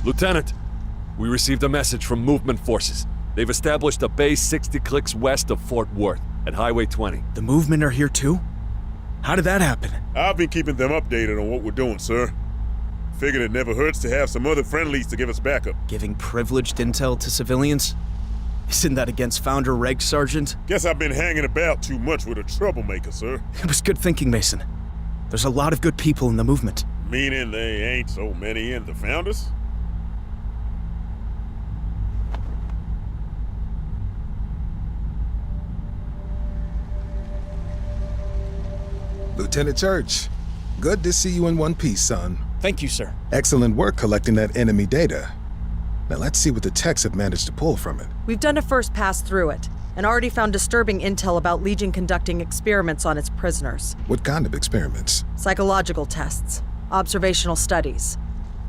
Lieutenant, we received a message from movement forces. They've established a base 60 clicks west of Fort Worth, at Highway 20. The movement are here too? How did that happen? I've been keeping them updated on what we're doing, sir. Figured it never hurts to have some other friendlies to give us backup. Giving privileged intel to civilians? Isn't that against Founder Reg, Sergeant? Guess I've been hanging about too much with a troublemaker, sir. It was good thinking, Mason. There's a lot of good people in the movement. Meaning they ain't so many in the Founders? Lieutenant Church, good to see you in one piece, son. Thank you, sir. Excellent work collecting that enemy data. Now let's see what the techs have managed to pull from it. We've done a first pass through it, and already found disturbing intel about Legion conducting experiments on its prisoners. What kind of experiments? Psychological tests, observational studies.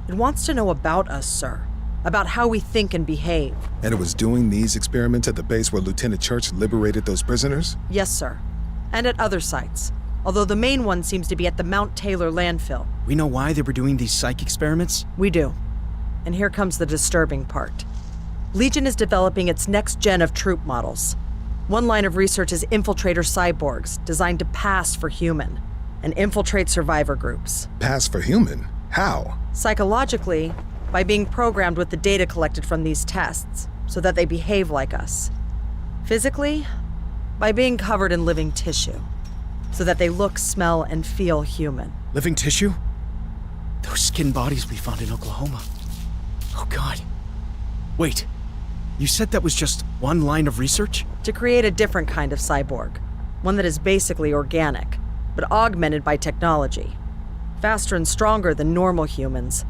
It wants to know about us, sir. About how we think and behave. And it was doing these experiments at the base where Lieutenant Church liberated those prisoners? Yes, sir. And at other sites. Although the main one seems to be at the Mount Taylor landfill. We know why they were doing these psych experiments? We do. And here comes the disturbing part. Legion is developing its next gen of troop models. One line of research is infiltrator cyborgs, designed to pass for human, and infiltrate survivor groups. Pass for human? How? Psychologically, by being programmed with the data collected from these tests, so that they behave like us. Physically, by being covered in living tissue, so that they look, smell, and feel human. Living tissue? Those skin bodies we found in Oklahoma. Oh God. Wait, you said that was just one line of research? To create a different kind of cyborg. One that is basically organic, but augmented by technology. Faster and stronger than normal humans,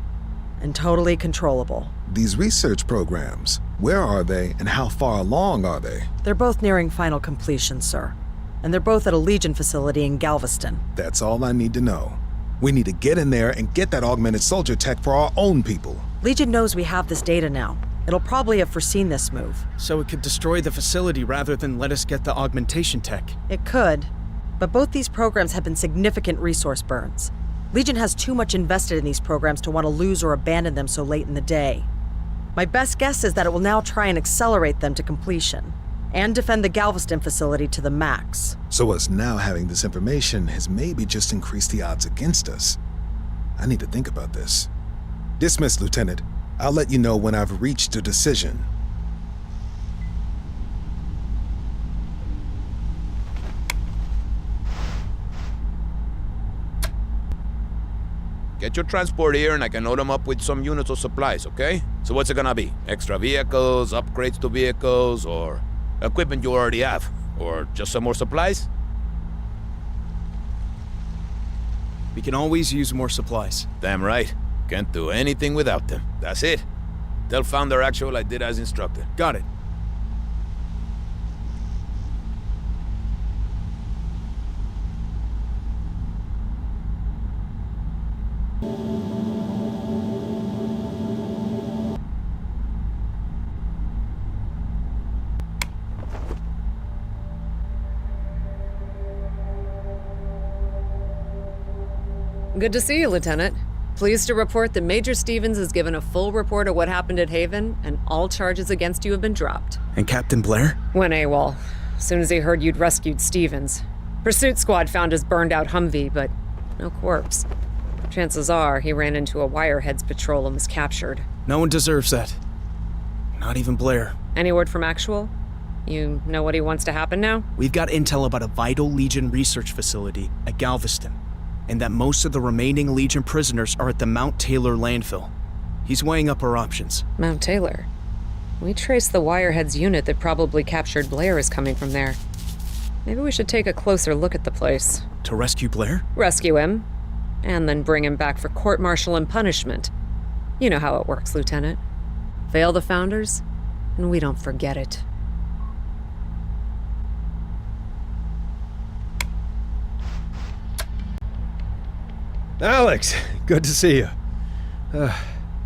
and totally controllable. These research programs, where are they and how far along are they? They're both nearing final completion, sir. And they're both at a Legion facility in Galveston. That's all I need to know. We need to get in there and get that augmented soldier tech for our own people. Legion knows we have this data now. It'll probably have foreseen this move. So it could destroy the facility rather than let us get the augmentation tech. It could, but both these programs have been significant resource burns. Legion has too much invested in these programs to want to lose or abandon them so late in the day. My best guess is that it will now try and accelerate them to completion, and defend the Galveston facility to the max. So us now having this information has maybe just increased the odds against us. I need to think about this. Dismissed, Lieutenant. I'll let you know when I've reached a decision. Get your transport here and I can load them up with some units of supplies, okay? So what's it gonna be? Extra vehicles, upgrades to vehicles, or equipment you already have? Or just some more supplies? We can always use more supplies. Damn right. Can't do anything without them. That's it. Tell Founder Actual I did as instructed. Got it. Good to see you, Lieutenant. Pleased to report that Major Stevens has given a full report of what happened at Haven, and all charges against you have been dropped. And Captain Blair? Went AWOL, as soon as he heard you'd rescued Stevens. Pursuit squad found his burned-out Humvee, but no corpse. Chances are he ran into a Wireheads patrol and was captured. No one deserves that. Not even Blair. Any word from Actual? You know what he wants to happen now? We've got intel about a vital Legion research facility at Galveston, and that most of the remaining Legion prisoners are at the Mount Taylor landfill. He's weighing up our options. Mount Taylor? We traced the Wireheads unit that probably captured Blair is coming from there. Maybe we should take a closer look at the place. To rescue Blair? Rescue him, and then bring him back for court-martial and punishment. You know how it works, Lieutenant. Fail the Founders, and we don't forget it. Alex, good to see you.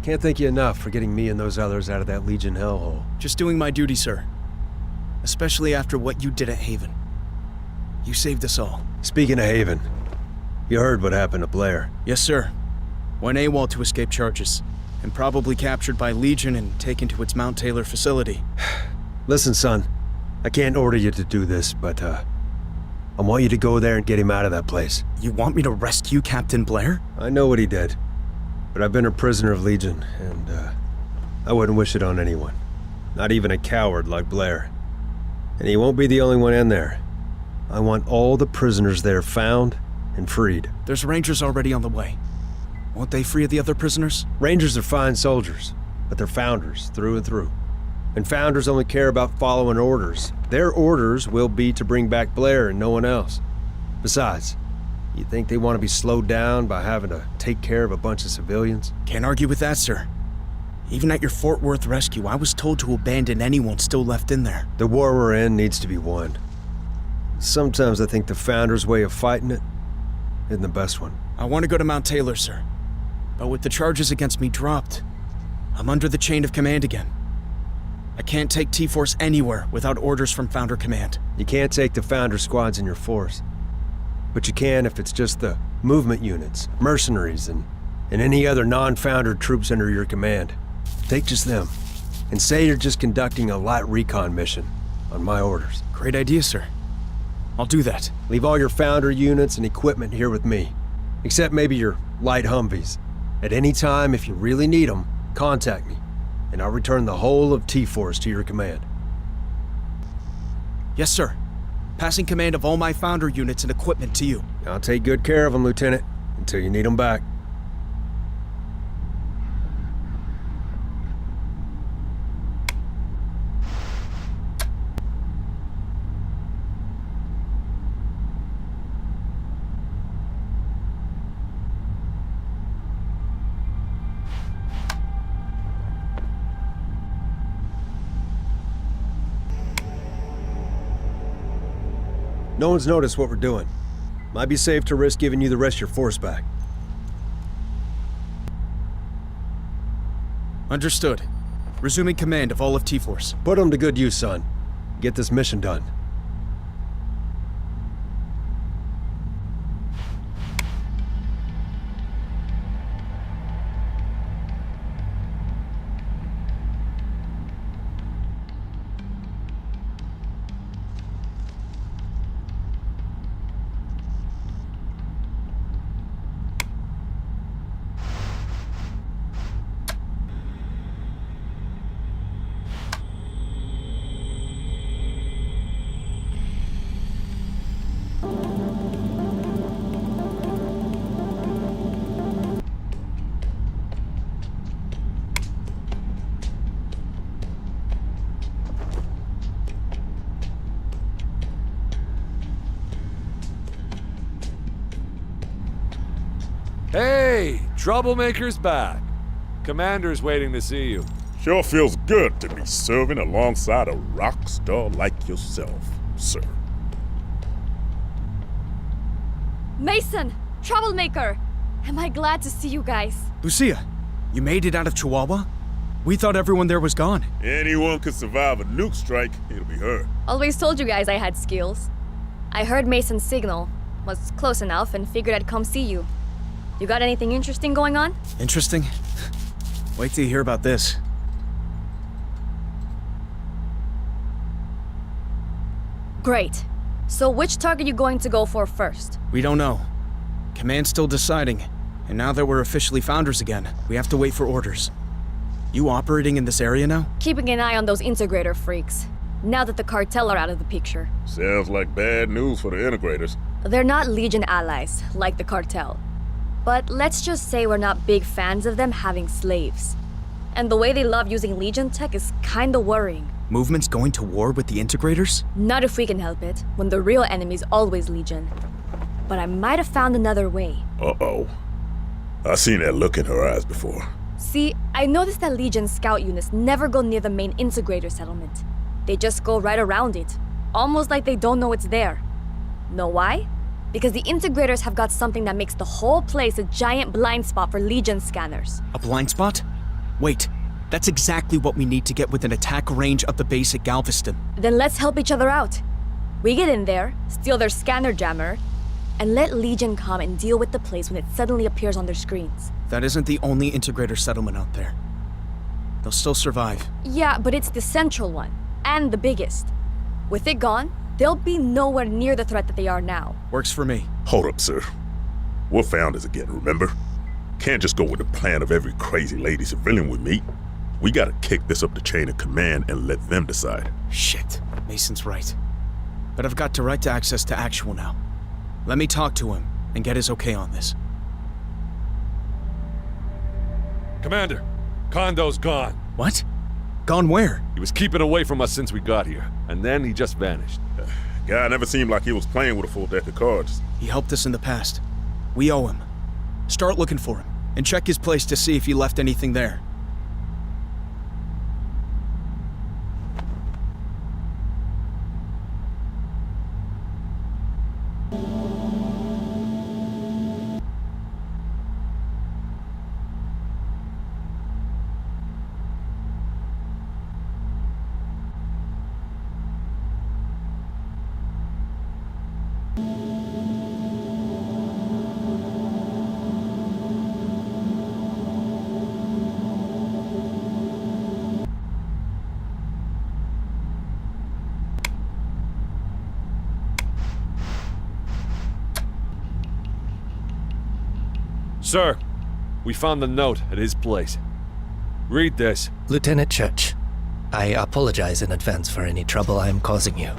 Can't thank you enough for getting me and those others out of that Legion hellhole. Just doing my duty, sir. Especially after what you did at Haven. You saved us all. Speaking of Haven, you heard what happened to Blair. Yes, sir. Went AWOL to escape charges, and probably captured by Legion and taken to its Mount Taylor facility. Listen, son, I can't order you to do this, but I want you to go there and get him out of that place. You want me to rescue Captain Blair? I know what he did, but I've been a prisoner of Legion, and I wouldn't wish it on anyone. Not even a coward like Blair. And he won't be the only one in there. I want all the prisoners there found and freed. There's Rangers already on the way. Won't they free the other prisoners? Rangers are fine soldiers, but they're founders through and through. And founders only care about following orders. Their orders will be to bring back Blair and no one else. Besides, you think they want to be slowed down by having to take care of a bunch of civilians? Can't argue with that, sir. Even at your Fort Worth rescue, I was told to abandon anyone still left in there. The war we're in needs to be won. Sometimes I think the Founders' way of fighting it isn't the best one. I want to go to Mount Taylor, sir. But with the charges against me dropped, I'm under the chain of command again. I can't take T-Force anywhere without orders from Founder Command. You can't take the Founder squads in your force. But you can if it's just the movement units, mercenaries, and any other non-Founder troops under your command. Take just them, and say you're just conducting a light recon mission on my orders. Great idea, sir. I'll do that. Leave all your Founder units and equipment here with me, except maybe your light Humvees. At any time, if you really need them, contact me, and I'll return the whole of T-Force to your command. Yes, sir. Passing command of all my Founder units and equipment to you. I'll take good care of them, Lieutenant, until you need them back. No one's noticed what we're doing. Might be safe to risk giving you the rest of your force back. Understood. Resuming command of all of T-Force. Put them to good use, son. Get this mission done. Hey, Troublemaker's back. Commander's waiting to see you. Sure feels good to be serving alongside a rock star like yourself, sir. Mason! Troublemaker! Am I glad to see you guys? Lucia, you made it out of Chihuahua? We thought everyone there was gone. Anyone could survive a nuke strike, it'll be her. Always told you guys I had skills. I heard Mason's signal, was close enough, and figured I'd come see you. You got anything interesting going on? Interesting? Wait till you hear about this. Great. So which target you going to go for first? We don't know. Command's still deciding. And now that we're officially Founders again, we have to wait for orders. You operating in this area now? Keeping an eye on those integrator freaks. Now that the cartel are out of the picture. Sounds like bad news for the integrators. They're not Legion allies, like the cartel. But let's just say we're not big fans of them having slaves. And the way they love using Legion tech is kinda worrying. Movement's going to war with the integrators? Not if we can help it, when the real enemy's always Legion. But I might have found another way. Uh-oh. I've seen that look in her eyes before. See, I noticed that Legion scout units never go near the main integrator settlement. They just go right around it, almost like they don't know it's there. Know why? Because the integrators have got something that makes the whole place a giant blind spot for Legion scanners. A blind spot? Wait, that's exactly what we need to get within attack range of the base at Galveston. Then let's help each other out. We get in there, steal their scanner jammer, and let Legion come and deal with the place when it suddenly appears on their screens. That isn't the only integrator settlement out there. They'll still survive. Yeah, but it's the central one, and the biggest. With it gone, they'll be nowhere near the threat that they are now. Works for me. Hold up, sir. We're founders again, remember? Can't just go with the plan of every crazy lady civilian we meet. We gotta kick this up the chain of command and let them decide. Shit, Mason's right. But I've got direct access to Actual now. Let me talk to him and get his okay on this. Commander, Kondo's gone. What? Gone where? He was keeping away from us since we got here, and then he just vanished. Guy never seemed like he was playing with a full deck of cards. He helped us in the past. We owe him. Start looking for him, and check his place to see if he left anything there. Sir, we found the note at his place. Read this. Lieutenant Church, I apologize in advance for any trouble I am causing you.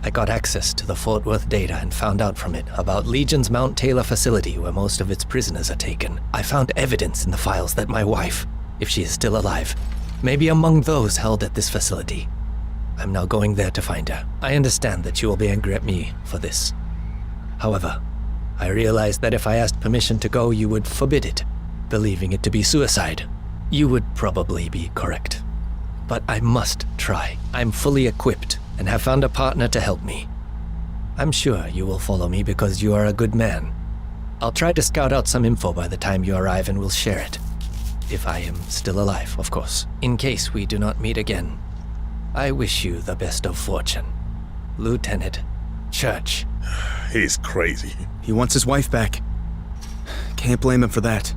I got access to the Fort Worth data and found out from it about Legion's Mount Taylor facility where most of its prisoners are taken. I found evidence in the files that my wife, if she is still alive, may be among those held at this facility. I'm now going there to find her. I understand that you will be angry at me for this. However, I realize that if I asked permission to go, you would forbid it, believing it to be suicide. You would probably be correct. But I must try. I'm fully equipped and have found a partner to help me. I'm sure you will follow me because you are a good man. I'll try to scout out some info by the time you arrive and we'll share it. If I am still alive, of course. In case we do not meet again, I wish you the best of fortune. Lieutenant Church. He's crazy. He wants his wife back. Can't blame him for that.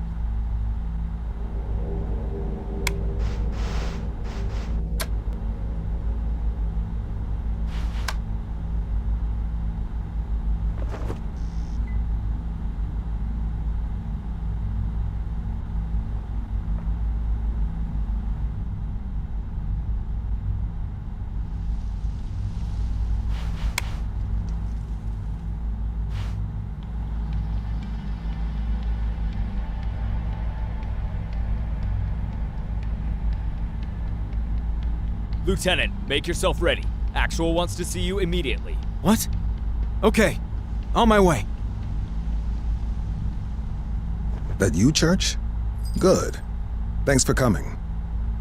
Lieutenant, make yourself ready. Actual wants to see you immediately. What? Okay. On my way. That you, Church? Good. Thanks for coming.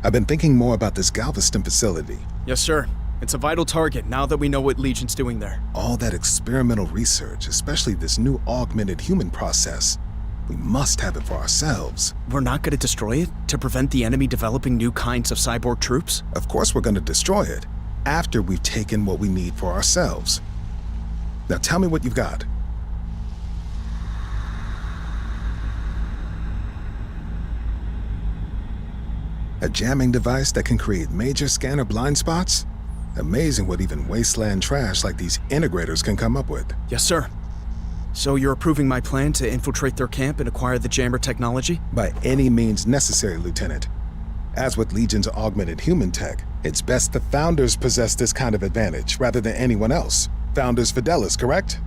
I've been thinking more about this Galveston facility. Yes, sir. It's a vital target now that we know what Legion's doing there. All that experimental research, especially this new augmented human process. We must have it for ourselves. We're not going to destroy it to prevent the enemy developing new kinds of cyborg troops? Of course we're going to destroy it, after we've taken what we need for ourselves. Now tell me what you've got. A jamming device that can create major scanner blind spots? Amazing what even wasteland trash like these integrators can come up with. Yes, sir. So you're approving my plan to infiltrate their camp and acquire the jammer technology? By any means necessary, Lieutenant. As with Legion's augmented human tech, it's best the Founders possess this kind of advantage rather than anyone else. Founders Fidelis, correct?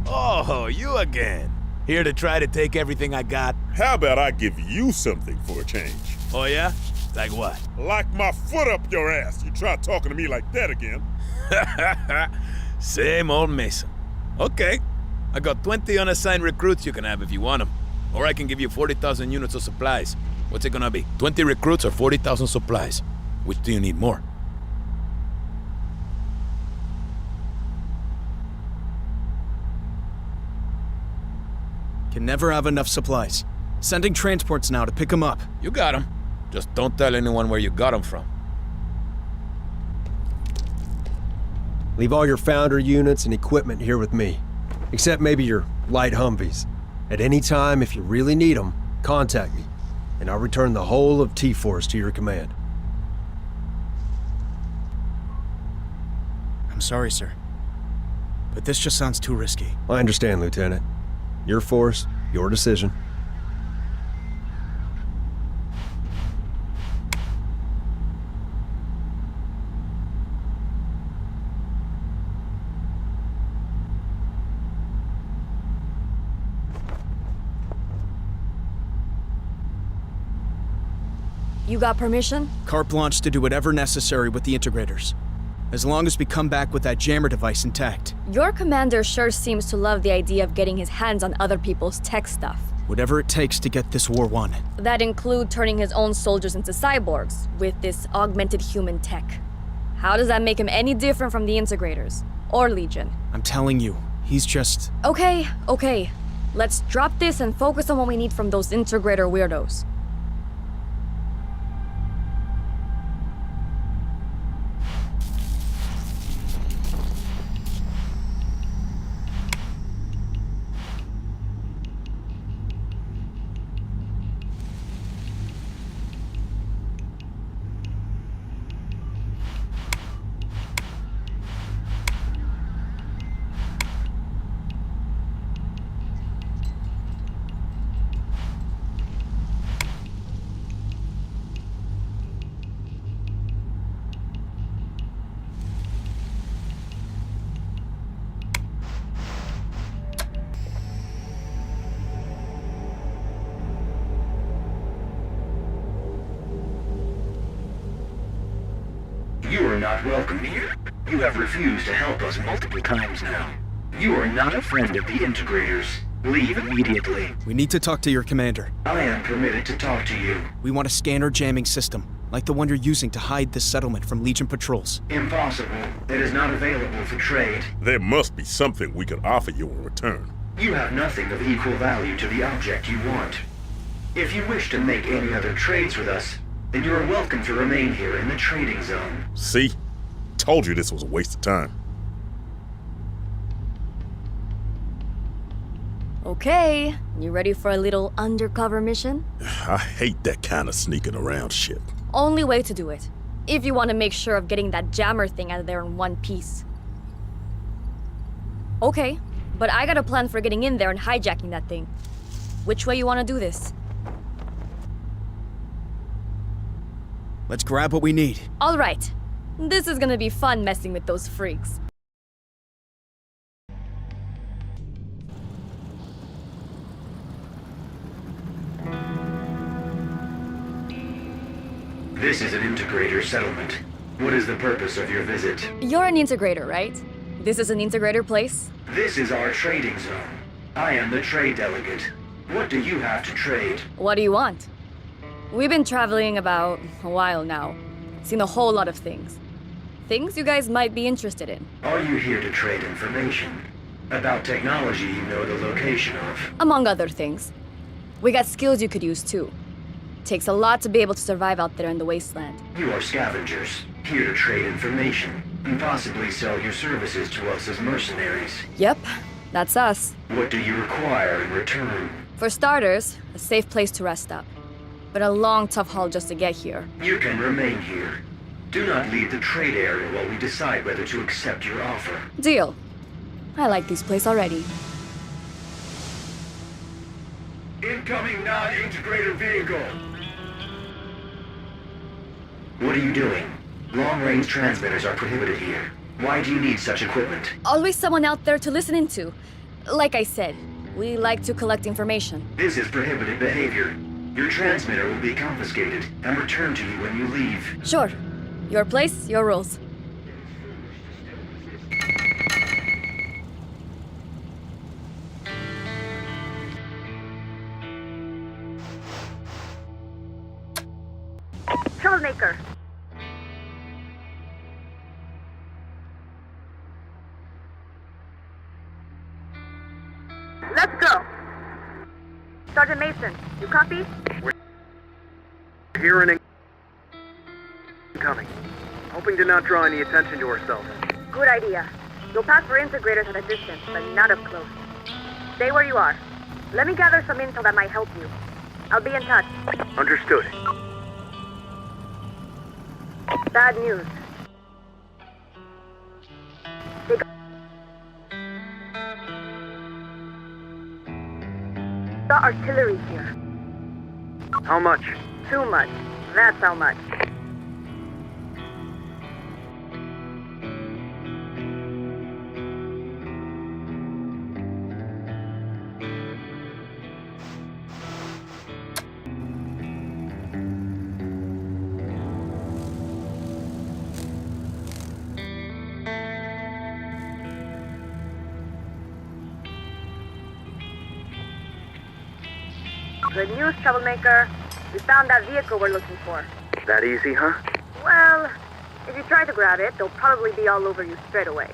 Oh, you again. Here to try to take everything I got? How about I give you something for a change? Oh, yeah? Like what? Like my foot up your ass. You try talking to me like that again. Same old Mason. Okay. I got 20 unassigned recruits you can have if you want them. Or I can give you 40,000 units of supplies. What's it gonna be? 20 recruits or 40,000 supplies? Which do you need more? Can never have enough supplies. Sending transports now to pick them up. You got 'em. Just don't tell anyone where you got 'em from. Leave all your Founder units and equipment here with me. Except maybe your light Humvees. At any time, if you really need them, contact me, and I'll return the whole of T-Force to your command. I'm sorry, sir. But this just sounds too risky. I understand, Lieutenant. Your force, your decision. You got permission? Carte blanche to do whatever necessary with the integrators. As long as we come back with that jammer device intact. Your commander sure seems to love the idea of getting his hands on other people's tech stuff. Whatever it takes to get this war won. That include turning his own soldiers into cyborgs with this augmented human tech. How does that make him any different from the integrators? Or Legion? I'm telling you, he's just... Okay. Let's drop this and focus on what we need from those integrator weirdos. You are not welcome here. You have refused to help us multiple times now. You are not a friend of the integrators. Leave immediately. We need to talk to your commander. I am permitted to talk to you. We want a scanner jamming system, like the one you're using to hide this settlement from Legion patrols. Impossible. It is not available for trade. There must be something we could offer you in return. You have nothing of equal value to the object you want. If you wish to make any other trades with us, then you are welcome to remain here in the trading zone. See? Told you this was a waste of time. Okay, you ready for a little undercover mission? I hate that kind of sneaking around shit. Only way to do it. If you want to make sure of getting that jammer thing out of there in one piece. Okay, but I got a plan for getting in there and hijacking that thing. Which way you want to do this? Let's grab what we need. All right. This is gonna be fun messing with those freaks. This is an integrator settlement. What is the purpose of your visit? You're an integrator, right? This is an integrator place? This is our trading zone. I am the trade delegate. What do you have to trade? What do you want? We've been traveling about a while now. Seen a whole lot of things. Things you guys might be interested in. Are you here to trade information? About technology you know the location of? Among other things. We got skills you could use too. Takes a lot to be able to survive out there in the wasteland. You are scavengers, here to trade information, and possibly sell your services to us as mercenaries. Yep, that's us. What do you require in return? For starters, a safe place to rest up. But a long, tough haul just to get here. You can remain here. Do not leave the trade area while we decide whether to accept your offer. Deal. I like this place already. Incoming non-integrator vehicle! What are you doing? Long-range transmitters are prohibited here. Why do you need such equipment? Always someone out there to listen into. Like I said, we like to collect information. This is prohibited behavior. Your transmitter will be confiscated and returned to you when you leave. Sure. Your place, your rules. Troublemaker. Let's go. Sergeant Mason, you copy? Here and incoming. Hoping to not draw any attention to ourselves. Good idea. You'll pass for integrators at a distance, but not up close. Stay where you are. Let me gather some intel that might help you. I'll be in touch. Understood. Bad news. They got artillery here. How much? Too much. That's how much. Good news, troublemaker. We found that vehicle we're looking for. That easy, huh? Well, if you try to grab it, they'll probably be all over you straight away.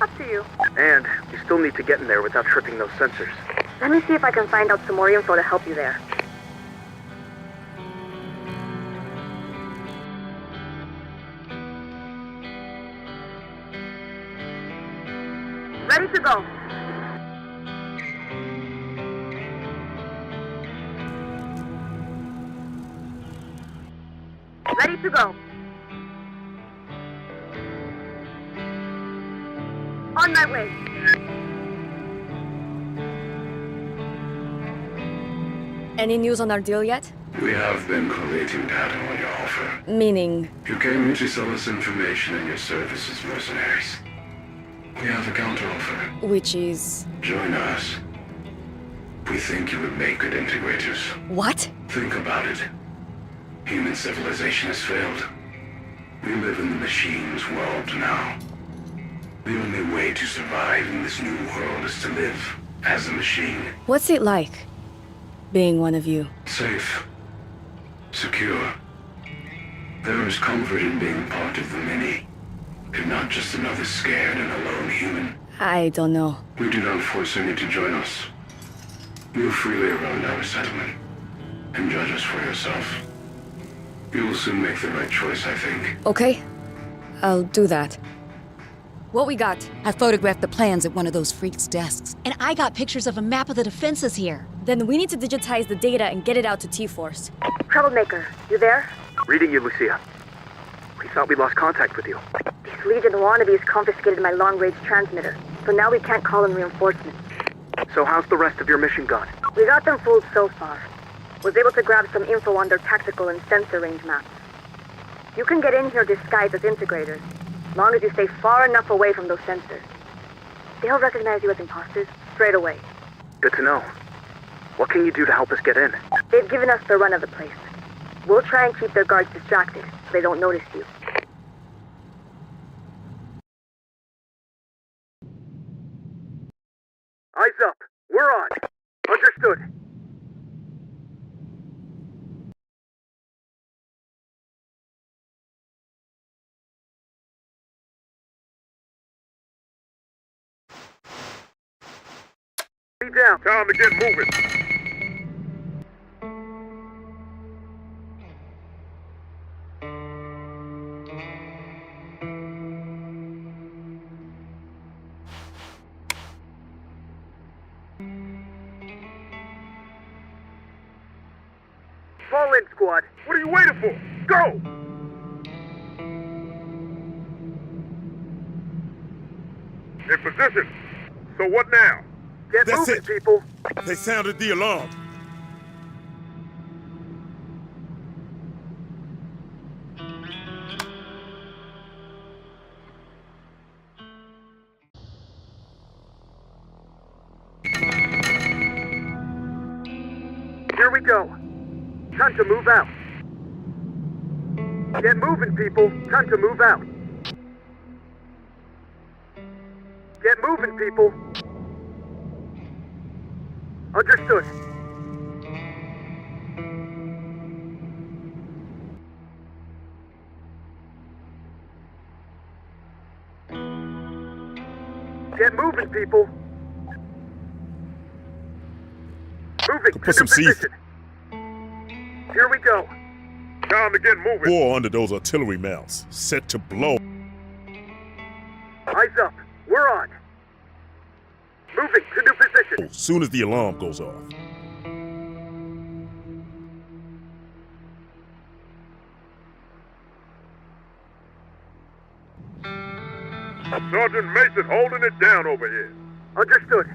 Up to you. And you still need to get in there without tripping those sensors. Let me see if I can find out some more info to help you there. Ready to go. Ready to go. On my way. Any news on our deal yet? We have been collating data on your offer. Meaning? You came here to sell us information and your services, mercenaries. We have a counteroffer. Which is? Join us. We think you would make good integrators. What? Think about it. Human civilization has failed. We live in the machine's world now. The only way to survive in this new world is to live as a machine. What's it like, being one of you? Safe. Secure. There is comfort in being part of the many. You're not just another scared and alone human. I don't know. We do not force any to join us. Move freely around our settlement and judge us for yourself. You will soon make the right choice, I think. Okay. I'll do that. What we got? I photographed the plans at one of those freaks' desks. And I got pictures of a map of the defenses here. Then we need to digitize the data and get it out to T-Force. Troublemaker, you there? Reading you, Lucia. We thought we lost contact with you. These Legion wannabes confiscated my long-range transmitter, so now we can't call in reinforcements. So how's the rest of your mission gone? We got them fooled so far. Was able to grab some info on their tactical and sensor range maps. You can get in here disguised as integrators, long as you stay far enough away from those sensors. They'll recognize you as imposters straight away. Good to know. What can you do to help us get in? They've given us the run of the place. We'll try and keep their guards distracted so they don't notice you. Eyes up. We're on. Understood. Down. Time to get moving. Fall in, squad. What are you waiting for? Go! In position. So what now? Get moving, people. They sounded the alarm. Here we go. Time to move out. Get moving, people. Time to move out. Get moving, people. Understood. Get moving, people. Move Moving. Put some seeds. Here we go. Time to get moving. 4 under those artillery mounts. Set to blow. Eyes up. We're on. Moving to new position. As soon as the alarm goes off. Sergeant Mason holding it down over here. Understood.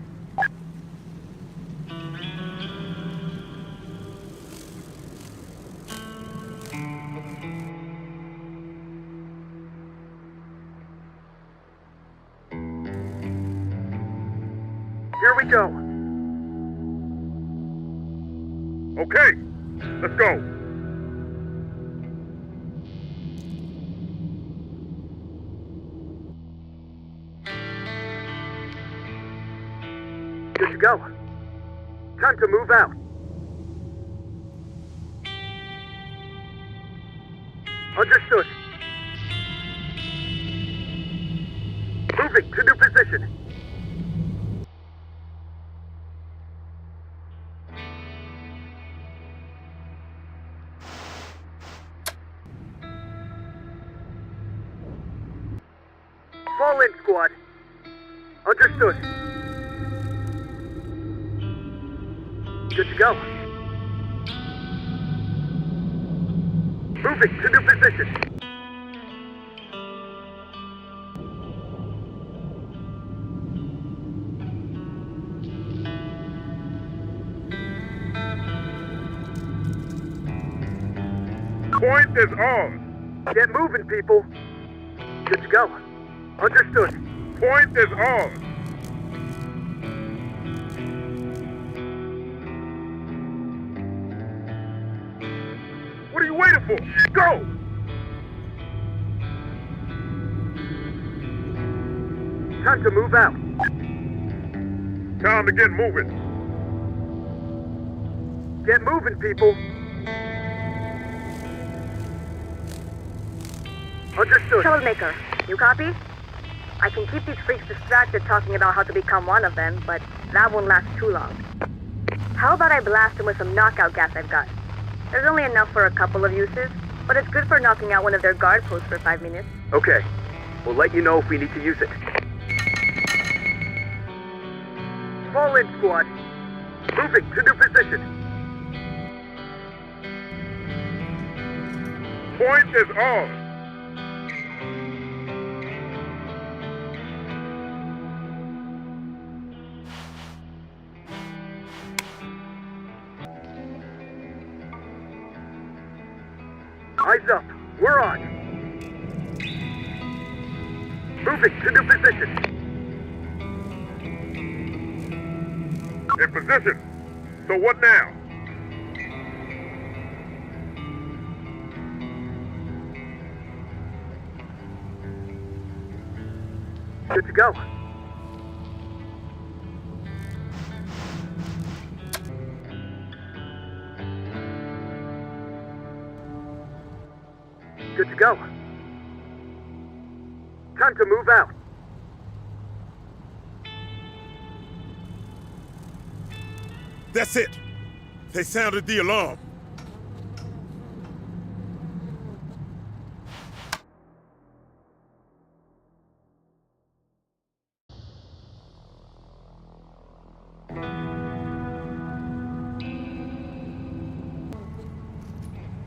Here we go. Okay, let's go. Good to go. Time to move out. Understood. Moving to new position. Fall in, squad. Understood. Good to go. Moving to new position. Point is ours. Get moving, people. Good to go. Understood. Point is ours. What are you waiting for? Go! Time to move out. Time to get moving. Get moving, people. Understood. Troublemaker, you copy? I can keep these freaks distracted talking about how to become one of them, but that won't last too long. How about I blast them with some knockout gas I've got? There's only enough for a couple of uses, but it's good for knocking out one of their guard posts for 5 minutes. Okay. We'll let you know if we need to use it. Fall in, squad. Moving to new position. Point is ours. Eyes up. We're on. Moving to new position. In position. So what now? Good to go. Good to go. Time to move out. That's it. They sounded the alarm.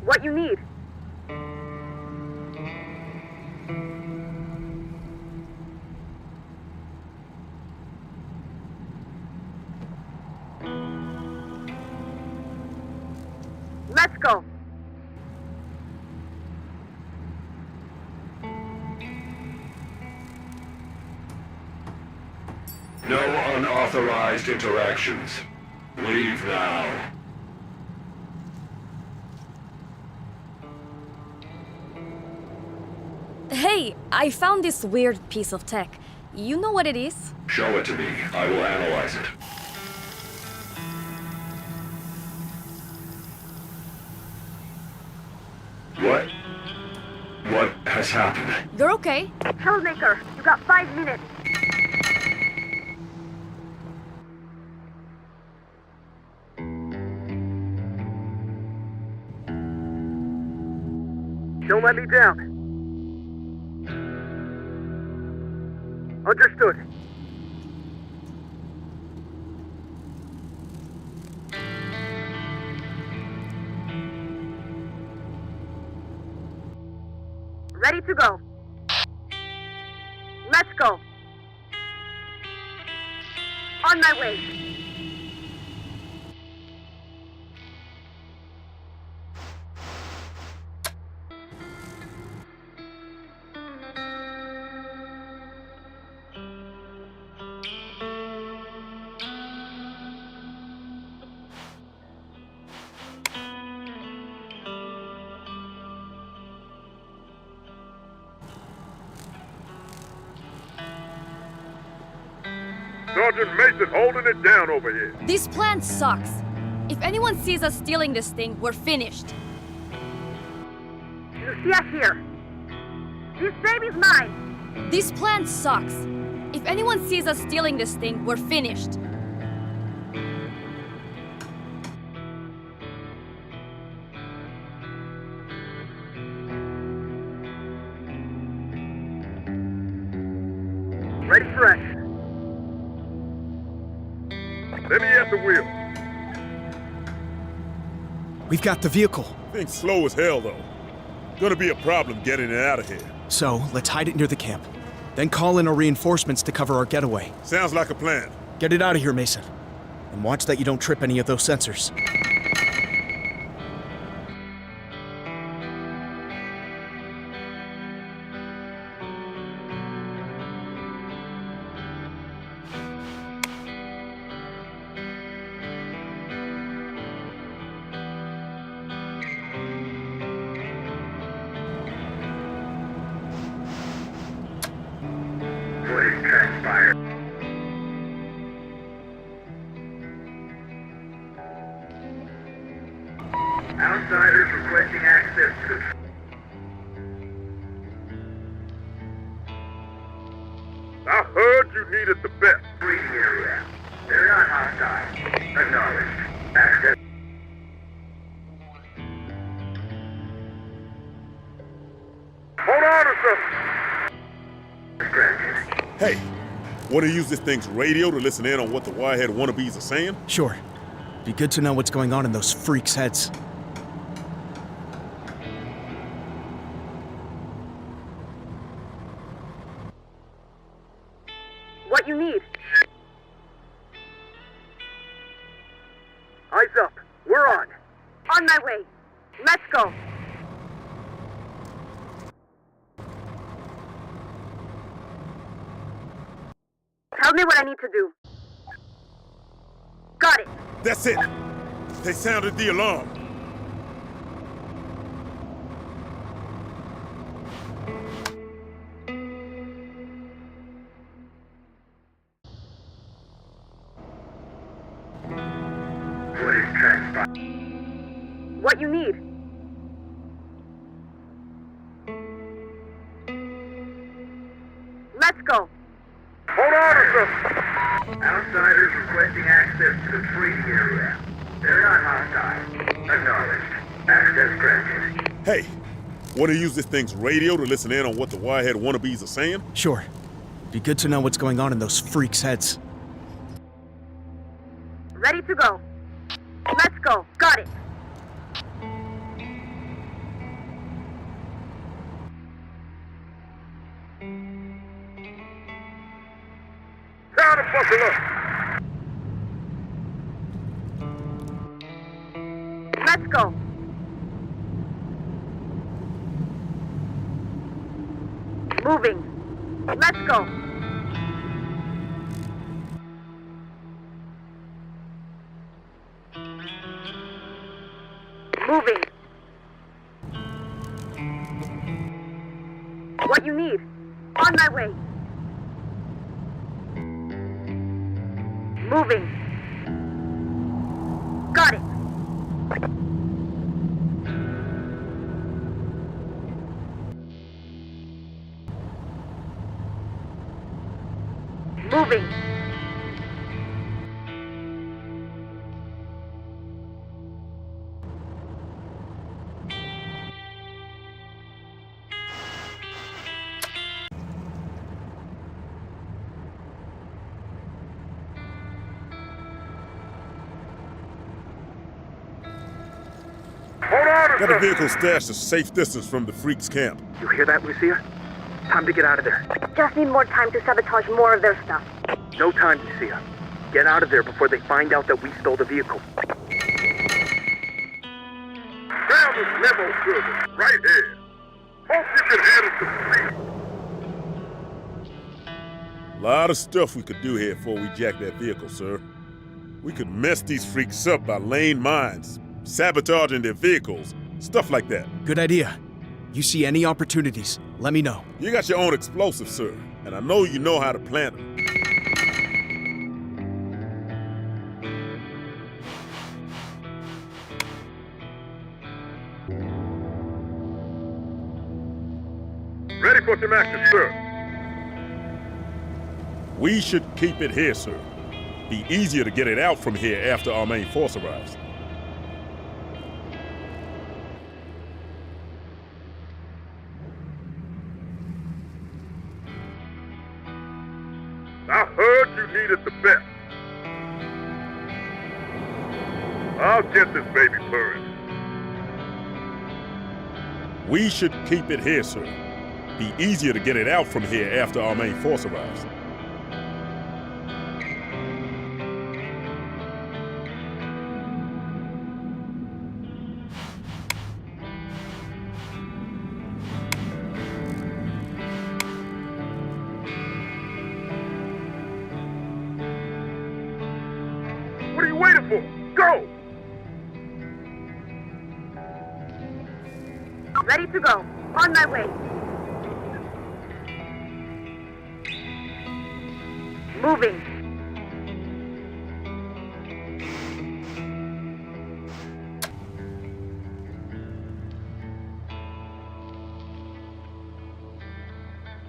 What you need? Let's go. No unauthorized interactions. Leave now. Hey, I found this weird piece of tech. You know what it is? Show it to me. I will analyze it. What has happened? You're okay. Troublemaker, you got 5 minutes. Don't let me down. Understood. Ready to go. Let's go. On my way. Sergeant Mason holding it down over here. This plan sucks. If anyone sees us stealing this thing, we're finished. Lucia here. This baby's mine. This plan sucks. If anyone sees us stealing this thing, we're finished. Ready for action. Let me at the wheel. We've got the vehicle. Thing's slow as hell, though. Gonna be a problem getting it out of here. So, let's hide it near the camp. Then call in our reinforcements to cover our getaway. Sounds like a plan. Get it out of here, Mason. And watch that you don't trip any of those sensors. What has transpired? Outsiders requesting access to the... I heard you needed the best. breeding area. They're not hostile. Acknowledged. Access... Hold on or something. Granted. Hey, wanna use this thing's radio to listen in on what the wirehead wannabes are saying? Sure. Be good to know what's going on in those freaks' heads. What you need? Eyes up. We're on. On my way. Let's go. Tell me what I need to do. Got it. That's it! They sounded the alarm. What has transpired? What you need? Let's go. Hold on or something. Outsiders requesting access to the breeding area. They're not hostile. Acknowledged. Access granted. Hey, wanna use this thing's radio to listen in on what the wirehead wannabes are saying? Sure. Be good to know what's going on in those freaks' heads. Ready to go. Let's go. Got it. Time to buckle up. Let's go. Moving. Let's go. Moving. What you need? On my way. Moving. Got it. Moving. Hold on a Got a second. vehicle stashed a safe distance from the freaks' camp. You hear that, Lucia? Time to get out of there. Just need more time to sabotage more of their stuff. No time, Lucia. Get out of there before they find out that we stole the vehicle. Found this limo service right here. Hope you can handle some speed. Lot of stuff we could do here before we jack that vehicle, sir. We could mess these freaks up by laying mines, sabotaging their vehicles, stuff like that. Good idea. You see any opportunities, let me know. You got your own explosives, sir, and I know you know how to plant them. Ready for some action, sir. We should keep it here, sir. Be easier to get it out from here after our main force arrives. I heard you needed the best. I'll get this baby purring. We should keep it here, sir. Be easier to get it out from here after our main force arrives. What are you waiting for? Go! Ready to go. On my way. Moving.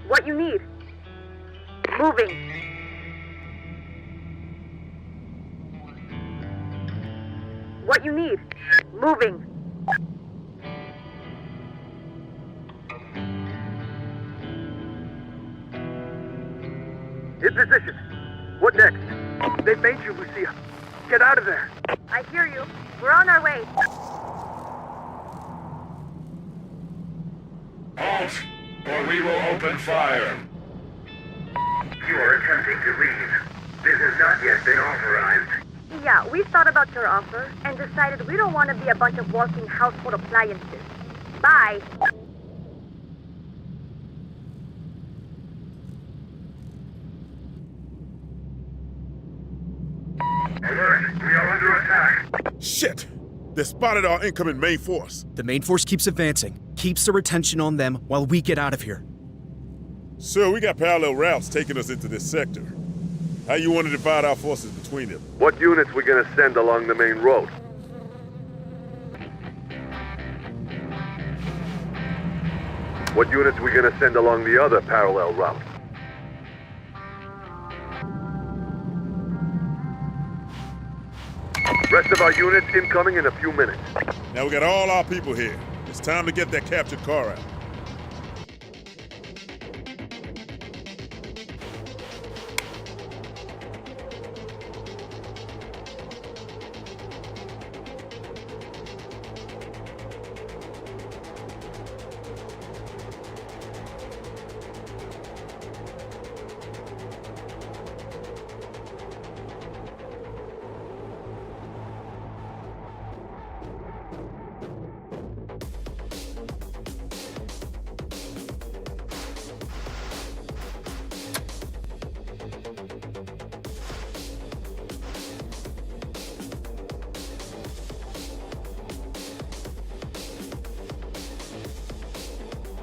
What you need? Moving. What you need? Moving. In position. What next? They made you, Lucia. Get out of there. I hear you. We're on our way. Halt, or we will open fire. You are attempting to leave. This has not yet been authorized. Yeah, we thought about your offer and decided we don't want to be a bunch of walking household appliances. Bye. Alert! We are under attack. Shit! They spotted our incoming main force. The main force keeps advancing, keeps their attention on them while we get out of here. Sir, we got parallel routes taking us into this sector. How you want to divide our forces between them? What units we gonna send along the main road? What units we gonna send along the other parallel route? Rest of our units incoming in a few minutes. Now we got all our people here. It's time to get that captured car out.